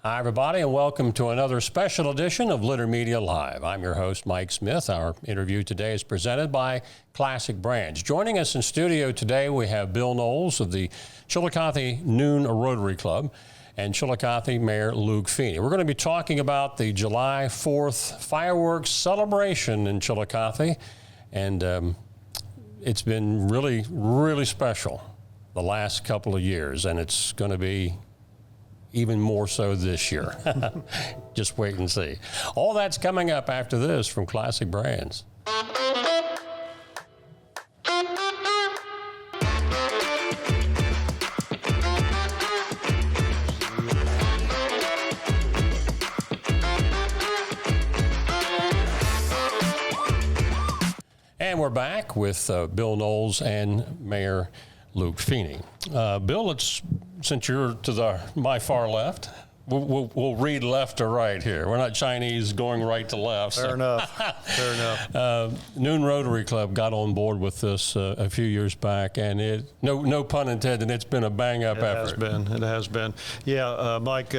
Hi, everybody, and welcome to another special edition of Litter Media Live. I'm your host, Mike Smith. Our interview today is presented by Classic Brands. Joining us in studio today, we have Bill Knoles of the Chillicothe Noon Rotary Club and Chillicothe Mayor Luke Feeney. We're going to be talking about the July 4th fireworks celebration in Chillicothe, and it's been really, really special the last couple of years, and it's going to be even more so this year. Just wait and see. All that's coming up after this from Classic Brands. And we're back with Bill Knoles and Mayor Luke Feeney. Bill, since you're to my far left, we'll read left to right here. We're not Chinese going right to left. Fair enough. Fair enough. Noon Rotary Club got on board with this a few years back, and no pun intended, it's been a bang-up effort. It has been. Yeah, Mike,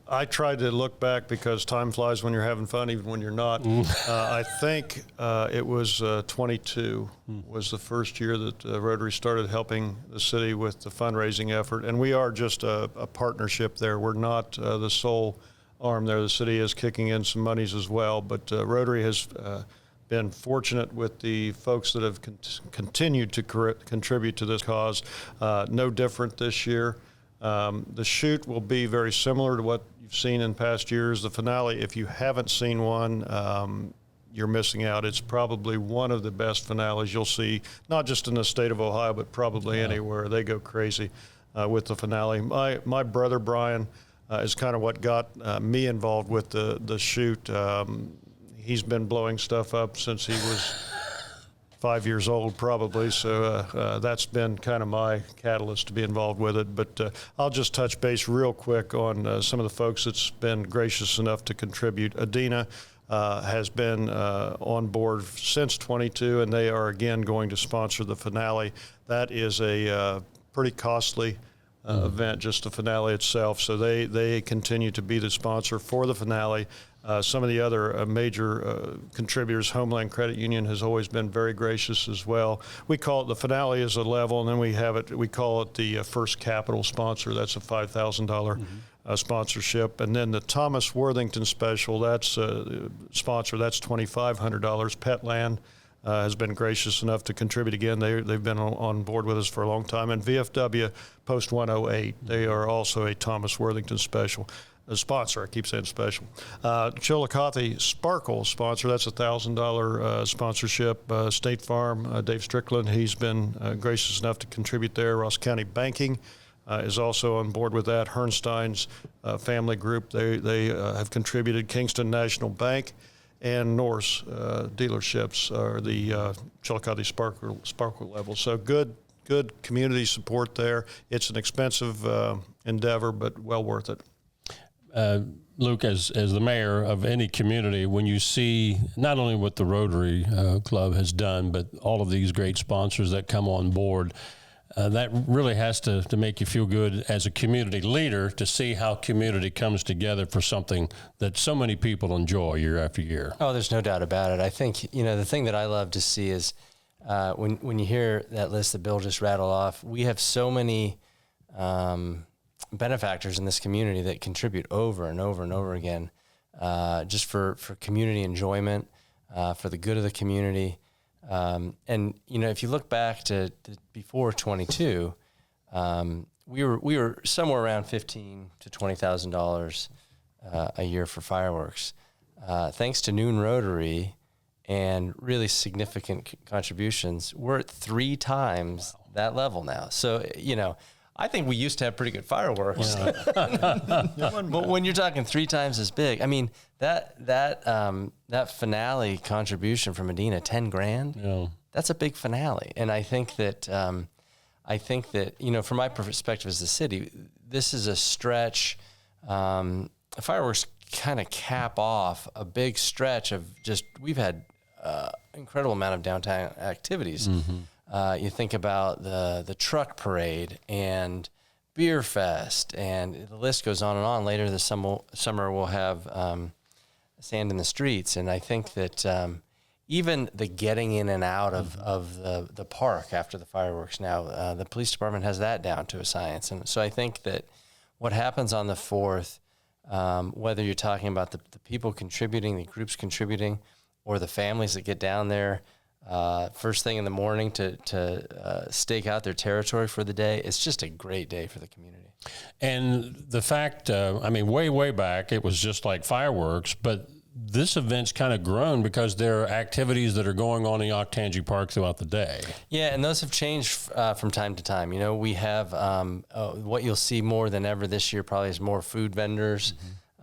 I tried to look back because time flies when you're having fun, even when you're not. I think it was 22 was the first year that Rotary started helping the city with the fundraising effort, and we are just a partnership there. We're not the sole arm there. The city is kicking in some monies as well, but Rotary has been fortunate with the folks that have continued to contribute to this cause. No different this year. The shoot will be very similar to what you've seen in past years. The finale, if you haven't seen one, you're missing out. It's probably one of the best finales you'll see, not just in the state of Ohio, but probably anywhere. They go crazy with the finale. My brother, Brian, is kind of what got me involved with the shoot. He's been blowing stuff up since he was 5 years old, probably. So that's been kind of my catalyst to be involved with it. But I'll just touch base real quick on some of the folks that's been gracious enough to contribute. Adina has been on board since 22, and they are again going to sponsor the finale. That is a pretty costly event, just the finale itself. So they continue to be the sponsor for the finale. Some of the other major contributors, Homeland Credit Union has always been very gracious as well. We call it the finale as a level, and then we call it the First Capital sponsor. That's a $5,000 sponsorship. And then the Thomas Worthington special, that's sponsor, that's $2,500. Petland has been gracious enough to contribute again. They've been on board with us for a long time. And VFW Post 108, they are also a Thomas Worthington special. A sponsor, I keep saying special. Chillicothe Sparkle sponsor, that's a $1,000 sponsorship. State Farm, Dave Strickland, he's been gracious enough to contribute there. Ross County Banking is also on board with that. Herrnstein's family group, they have contributed. Kingston National Bank and Norse dealerships are the Chillicothe Sparkle level. So good community support there. It's an expensive endeavor, but well worth it. Luke, as the mayor of any community, when you see not only what the Rotary Club has done, but all of these great sponsors that come on board, that really has to make you feel good as a community leader to see how community comes together for something that so many people enjoy year after year. Oh, there's no doubt about it. I think, the thing that I love to see is when you hear that list that Bill just rattled off, we have so many benefactors in this community that contribute over and over and over again, just for community enjoyment, for the good of the community. And if you look back to before 22, we were somewhere around $15,000 to $20,000 a year for fireworks. Thanks to Noon Rotary and really significant contributions, we're at 3 times that level now. So I think we used to have pretty good fireworks, but when you're talking 3 times as big, I mean that finale contribution from Medina, $10,000. That's a big finale, and I think that from my perspective as the city, this is a stretch. Fireworks kind of cap off a big stretch of we've had incredible amount of downtown activities. Mm-hmm. You think about the truck parade and beer fest, and the list goes on and on. Later this summer we'll have sand in the streets, and I think that even the getting in and out of the park after the fireworks now, the police department has that down to a science. And so I think that what happens on the 4th, whether you're talking about the people contributing, the groups contributing, or the families that get down there first thing in the morning to stake out their territory for the day, it's just a great day for the community. And the fact, I mean, way back, it was just like fireworks, but this event's kind of grown because there are activities that are going on in Octangie Park throughout the day. Yeah, and those have changed from time to time. You know, we have what you'll see more than ever this year probably is more food vendors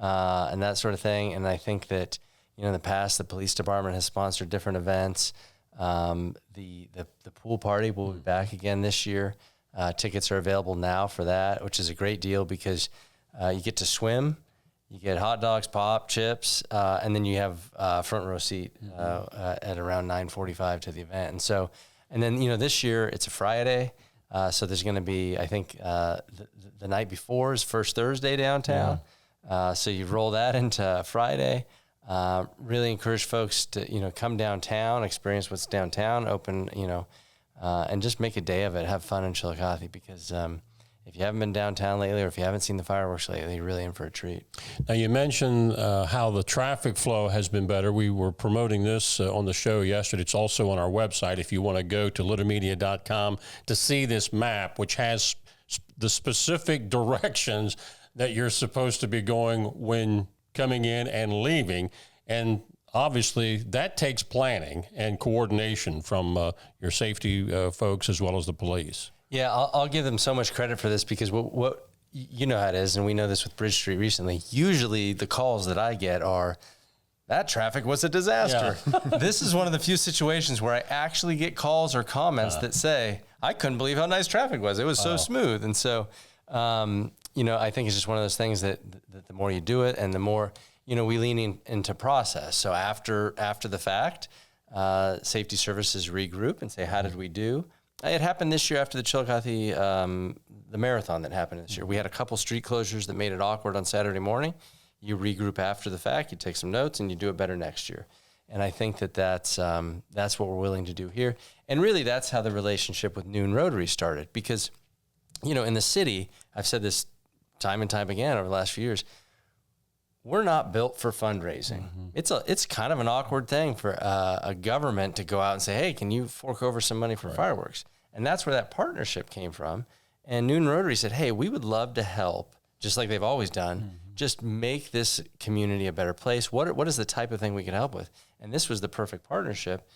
and that sort of thing. And I think that, you know, in the past, the police department has sponsored different events. The pool party will be back again this year. Tickets are available now for that, which is a great deal because you get to swim. You get hot dogs, pop, chips, and then you have front row seat at around 9:45 to the event. And so, and then, you know, this year it's a Friday, so there's going to be, I think, the night before is First Thursday downtown. Yeah. So you roll that into Friday. Really encourage folks to, you know, come downtown, experience what's downtown, open, you know, and just make a day of it. Have fun in Chillicothe because if you haven't been downtown lately or if you haven't seen the fireworks lately, you're really in for a treat. Now, you mentioned how the traffic flow has been better. We were promoting this on the show yesterday. It's also on our website if you want to go to littermedia.com to see this map, which has the specific directions that you're supposed to be going when coming in and leaving. And obviously, that takes planning and coordination from your safety folks as well as the police. Yeah, I'll give them so much credit for this because what you know how it is, and we know this with Bridge Street recently, usually the calls that I get are, that traffic was a disaster. Yeah. This is one of the few situations where I actually get calls or comments that say, I couldn't believe how nice traffic was. It was so smooth. And so, you know, I think it's just one of those things that the more you do it and the more, you know, we lean into process. So after the fact, safety services regroup and say, how did we do? It happened this year after the Chillicothe, the marathon that happened this year. We had a couple street closures that made it awkward on Saturday morning. You regroup after the fact, you take some notes, and you do it better next year. And I think that's what we're willing to do here. And really, that's how the relationship with Noon Rotary started. Because, you know, in the city, I've said this time and time again over the last few years, we're not built for fundraising. Mm-hmm. It's kind of an awkward thing for a government to go out and say, hey, can you fork over some money for fireworks? And that's where that partnership came from. And Noon Rotary said, hey, we would love to help, just like they've always done, just make this community a better place. What is the type of thing we can help with? And this was the perfect partnership.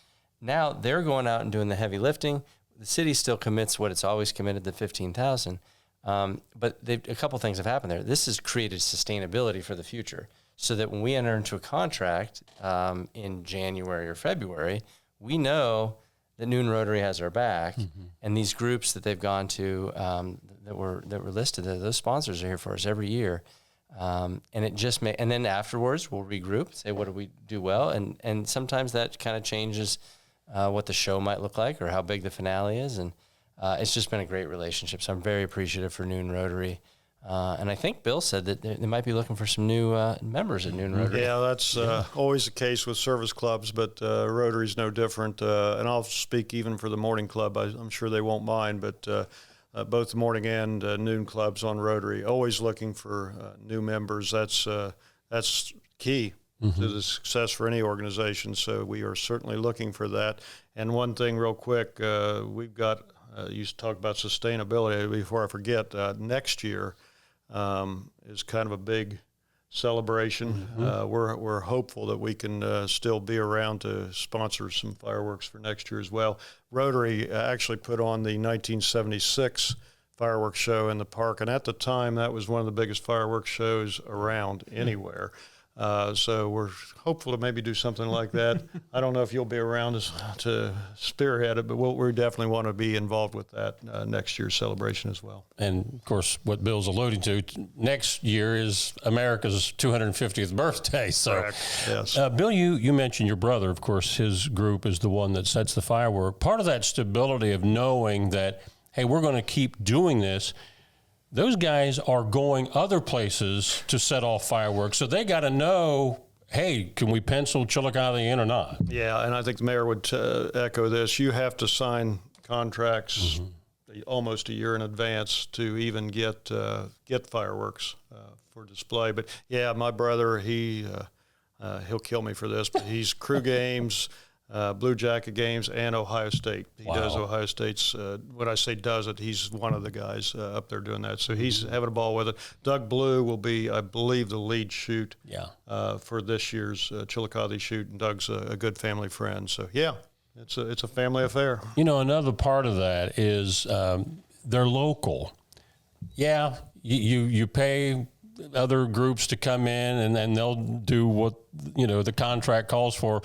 Now they're going out and doing the heavy lifting. The city still commits what it's always committed, the $15,000. But a couple things have happened there. This has created sustainability for the future so that when we enter into a contract in January or February, we know that Noon Rotary has our back, and these groups that they've gone to that were listed, those sponsors are here for us every year. And it just and then afterwards we'll regroup, say what did we do well, and sometimes that kind of changes what the show might look like or how big the finale is, and it's just been a great relationship. So I'm very appreciative for Noon Rotary. And I think Bill said that they might be looking for some new members at Noon Rotary. Yeah, that's always the case with service clubs, but Rotary's no different. And I'll speak even for the morning club. I'm sure they won't mind, but both the morning and noon clubs on Rotary, always looking for new members. That's key to the success for any organization. So we are certainly looking for that. And one thing real quick, we've got, you talk about sustainability. Before I forget, next year is kind of a big celebration. We're hopeful that we can still be around to sponsor some fireworks for next year as well. Rotary actually put on the 1976 fireworks show in the park, and at the time that was one of the biggest fireworks shows around anywhere. So we're hopeful to maybe do something like that. I don't know if you'll be around to spearhead it, but we definitely want to be involved with that next year's celebration as well. And, of course, what Bill's alluding to, next year is America's 250th birthday. So, correct. Yes. Bill, you mentioned your brother. Of course, his group is the one that sets the firework. Part of that stability of knowing that, hey, we're going to keep doing this, those guys are going other places to set off fireworks. So they got to know, hey, can we pencil Chillicothe in or not? Yeah, and I think the mayor would echo this. You have to sign contracts almost a year in advance to even get fireworks for display. But yeah, my brother, he'll kill me for this, but he's Crew Games, Blue Jacket Games, and Ohio State. He does Ohio State's, when I say does it, he's one of the guys up there doing that. So he's having a ball with it. Doug Blue will be, I believe, the lead shoot for this year's Chillicothe shoot, and Doug's a good family friend. So yeah, it's a family affair. You know, another part of that is they're local. Yeah, you pay other groups to come in, and then they'll do what, you know, the contract calls for.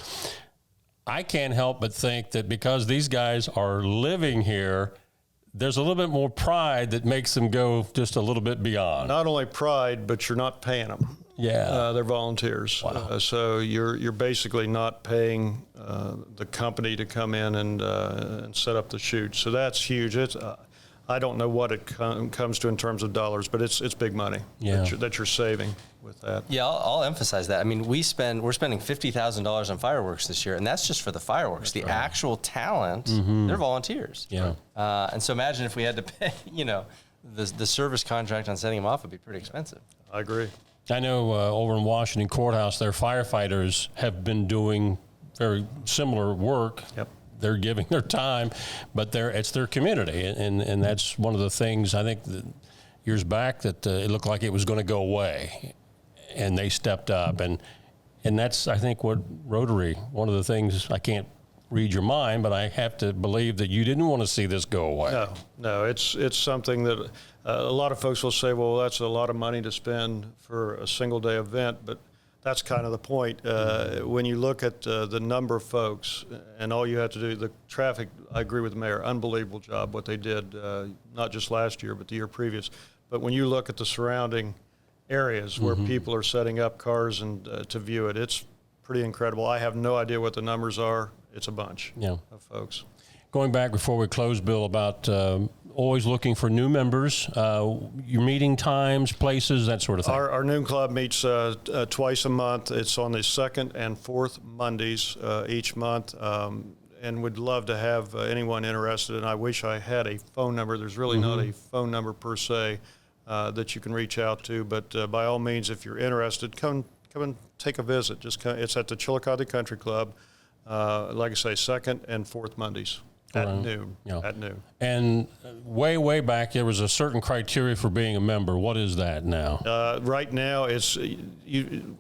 I can't help but think that because these guys are living here, there's a little bit more pride that makes them go just a little bit beyond. Not only pride, but you're not paying them. Yeah, they're volunteers. Wow. So you're basically not paying the company to come in and set up the shoot. So that's huge. It's I don't know what it comes to in terms of dollars, but it's big money that you're saving with that. Yeah, I'll emphasize that. I mean, we're spending $50,000 on fireworks this year, and that's just for the fireworks. That's the actual talent, they're volunteers. Yeah. And so imagine if we had to pay, you know, the service contract on setting them off would be pretty expensive. I agree. I know over in Washington Courthouse, their firefighters have been doing very similar work. Yep. They're giving their time, but it's their community, and that's one of the things I think that years back that it looked like it was going to go away, and they stepped up, and that's I think what Rotary. One of the things, I can't read your mind, but I have to believe that you didn't want to see this go away. No, it's something that a lot of folks will say, well, that's a lot of money to spend for a single day event, but that's kind of the point. When you look at the number of folks and all you have to do, the traffic, I agree with the mayor, unbelievable job what they did, not just last year, but the year previous. But when you look at the surrounding areas where people are setting up cars and to view it, it's pretty incredible. I have no idea what the numbers are. It's a bunch of folks. Going back before we close, Bill, about always looking for new members, your meeting times, places, that sort of thing. Our noon club meets twice a month. It's on the second and fourth Mondays each month, and would love to have anyone interested. And I wish I had a phone number. There's really not a phone number per se that you can reach out to, but by all means, if you're interested, come and take a visit. It's at the Chillicothe Country Club. Like I say, second and fourth Mondays. At noon. And way back, there was a certain criteria for being a member. What is that now? Right now, it's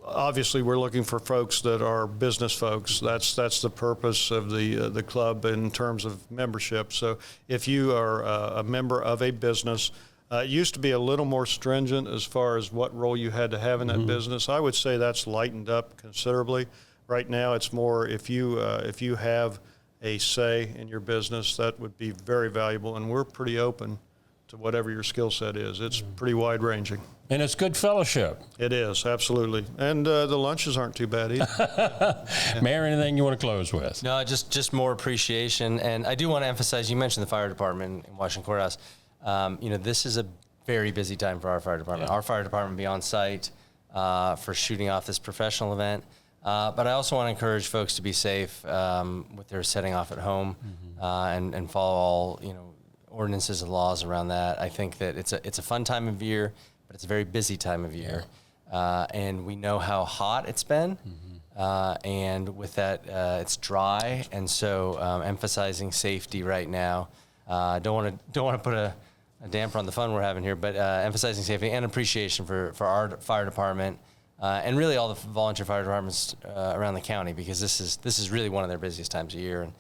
obviously we're looking for folks that are business folks. That's the purpose of the club in terms of membership. So if you are a member of a business, it used to be a little more stringent as far as what role you had to have in that business. I would say that's lightened up considerably. Right now, it's more if you have a say in your business, that would be very valuable, and we're pretty open to whatever your skill set is. It's pretty wide-ranging. And it's good fellowship. It is, absolutely. And the lunches aren't too bad either. Mayor, anything you want to close with? No, just more appreciation. And I do want to emphasize, you mentioned the fire department in Washington Courthouse. You know, this is a very busy time for our fire department. Our fire department will be on site for shooting off this professional event. But I also want to encourage folks to be safe with their setting off at home and follow all, you know, ordinances and laws around that. I think that it's a fun time of year, but it's a very busy time of year. And we know how hot it's been. And with that, it's dry. And so emphasizing safety right now. Don't want to put a damper on the fun we're having here, but emphasizing safety and appreciation for our fire department. And really all the volunteer fire departments around the county, because this is really one of their busiest times of year,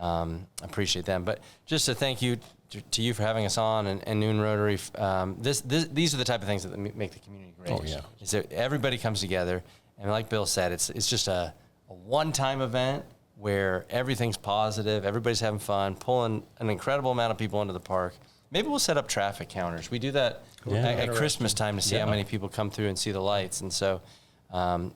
and appreciate them. But just to thank you to you for having us on, and Noon Rotary. These are the type of things that make the community great. Oh, yeah. Is that everybody comes together, and like Bill said, it's just a one-time event where everything's positive, everybody's having fun, pulling an incredible amount of people into the park. Maybe we'll set up traffic counters. We do that at Christmas time to see how many people come through and see the lights. And so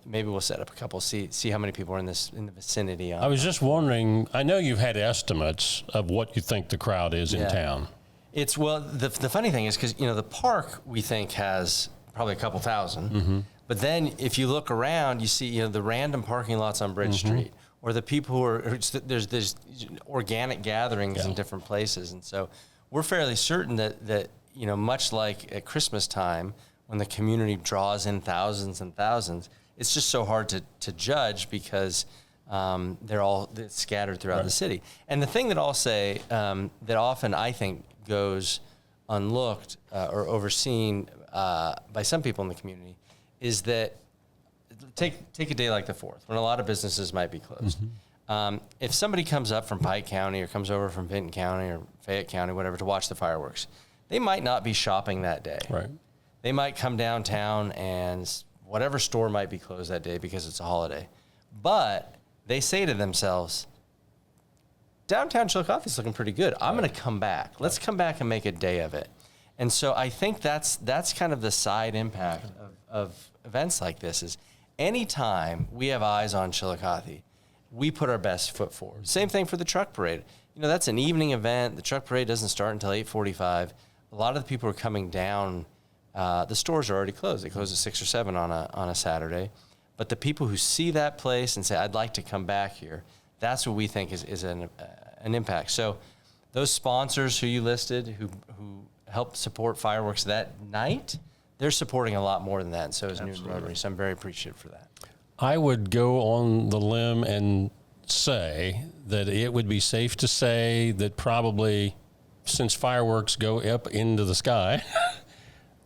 maybe we'll set up a couple, see how many people are in the vicinity. I was just wondering, I know you've had estimates of what you think the crowd is in town. Well, the funny thing is because, the park we think has probably a couple thousand. But then if you look around, you see, the random parking lots on Bridge Street, or the people who are, there's organic gatherings in different places. And so we're fairly certain that much like at Christmas time, when the community draws in thousands and thousands, it's just so hard to judge because they're all scattered throughout the city. And the thing that I'll say that often I think goes unlooked or overseen by some people in the community is that take a day like the 4th, when a lot of businesses might be closed. If somebody comes up from Pike County or comes over from Benton County or Fayette County, whatever, to watch the fireworks, they might not be shopping that day. Right. They might come downtown and whatever store might be closed that day because it's a holiday. But they say to themselves, downtown Chillicothe is looking pretty good. I'm going to come back. Let's come back and make a day of it. And so I think that's kind of the side impact of events like this is anytime we have eyes on Chillicothe, we put our best foot forward. Same thing for the truck parade. That's an evening event. The truck parade doesn't start until 8:45. A lot of the people are coming down. The stores are already closed. They close at 6 or 7 on a Saturday. But the people who see that place and say, I'd like to come back here, that's what we think is an impact. So those sponsors who you listed who helped support fireworks that night, they're supporting a lot more than that, and so is Newton Rotary. So I'm very appreciative for that. I would go on the limb and say that it would be safe to say that probably since fireworks go up into the sky,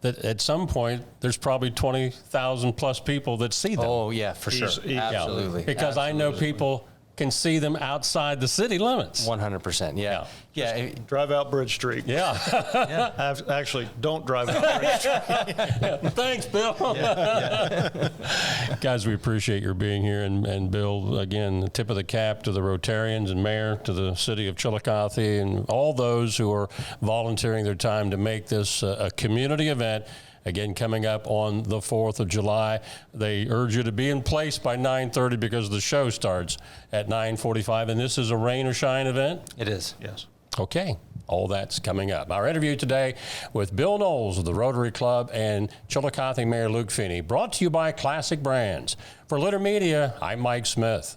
that at some point there's probably 20,000 plus people that see them. Oh, yeah, for sure. Absolutely. Because I know people can see them outside the city limits. 100%. Yeah. Yeah. Drive out Bridge Street. Yeah. Actually, don't drive out Bridge Street. Thanks, Bill. Guys, we appreciate your being here. And Bill, again, the tip of the cap to the Rotarians and Mayor, to the city of Chillicothe, and all those who are volunteering their time to make this a community event. Again, coming up on the 4th of July. They urge you to be in place by 9:30 because the show starts at 9:45. And this is a rain or shine event? It is. Yes. Okay. All that's coming up. Our interview today with Bill Knoles of the Rotary Club and Chillicothe Mayor Luke Feeney, brought to you by Classic Brands. For Litter Media, I'm Mike Smith.